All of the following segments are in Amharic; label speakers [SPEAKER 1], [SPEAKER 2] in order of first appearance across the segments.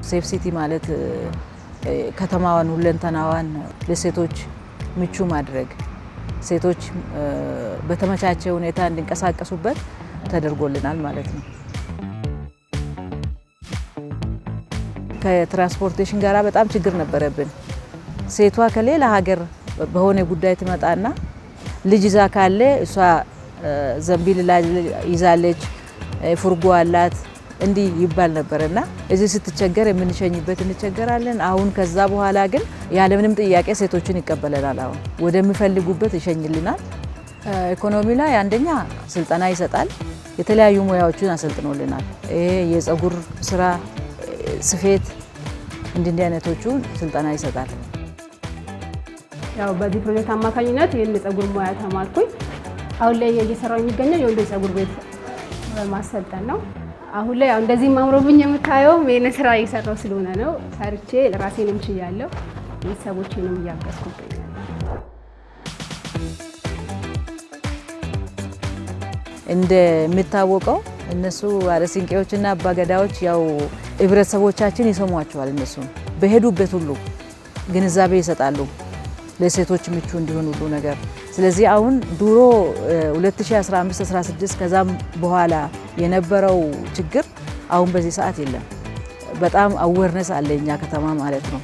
[SPEAKER 1] ሴፍ ሲቲ ማለት ከተማዋን ሁለንተናዋን ለሴቶች ምቹ ማድረግ ሴቶች በተመቻቸ ሁኔታ እንዲንቀሳቀሱበት ተደርጎልናል ማለት ነው። ከትራንስፖርቴሽን ጋራ በጣም ችግር ነበረብን። ሴቷ ከሌላ ሀገር በሆነ ጉዳይ ትመጣና ልጅ ይዛ ካለ እሷ ዘንቢል ይዛለች፣ ፉርጎ አላት እንዲህ ይባል ነበርና እዚህ ስትቸገር የምንሸኝበት እንቸገራለን። አሁን ከዛ በኋላ ግን ያለምንም ጥያቄ ሴቶችን ይቀበለናል። አሁን ወደሚፈልጉበት ይሸኝልናል። ኢኮኖሚ ላይ አንደኛ ስልጠና ይሰጣል። የተለያዩ ሙያዎችን አሰልጥኖልናል። ይሄ የፀጉር ስራ፣ ስፌት እንዲህ አይነቶቹ ስልጠና ይሰጣል።
[SPEAKER 2] ያው በዚህ ፕሮጀክት አማካኝነት ይሄን የፀጉር ሙያ ተማርኩኝ። አሁን ላይ እየሰራው የሚገኘው የወንዶች ፀጉር ቤት ማሰልጠን ነው። አሁን ላይ እንደዚህ ማምሮብኝ የምታየው ይሄን ስራ እየሰራው ስለሆነ ነው። ሰርቼ ለራሴንም ችያለሁ፣ ቤተሰቦቼንም እያገዝኩኝ።
[SPEAKER 1] እንደሚታወቀው እነሱ አረሲንቄዎችና አባገዳዎች ያው ህብረተሰቦቻችን ይሰሟቸዋል። እነሱ በሄዱበት ሁሉ ግንዛቤ ይሰጣሉ ለሴቶች ምቹ እንዲሆን ሁሉ ነገር። ስለዚህ አሁን ድሮ 2015-16 ከዛም በኋላ የነበረው ችግር አሁን በዚህ ሰዓት የለም። በጣም አዌርነስ አለ እኛ ከተማ ማለት ነው።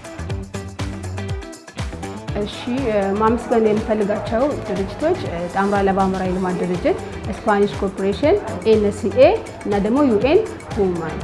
[SPEAKER 2] እሺ ማመስገን የምፈልጋቸው ድርጅቶች ጣምራ ለባምራ የልማት ድርጅት፣ ስፓኒሽ ኮርፖሬሽን፣ ኤንሲኤ እና ደግሞ ዩኤን ውመን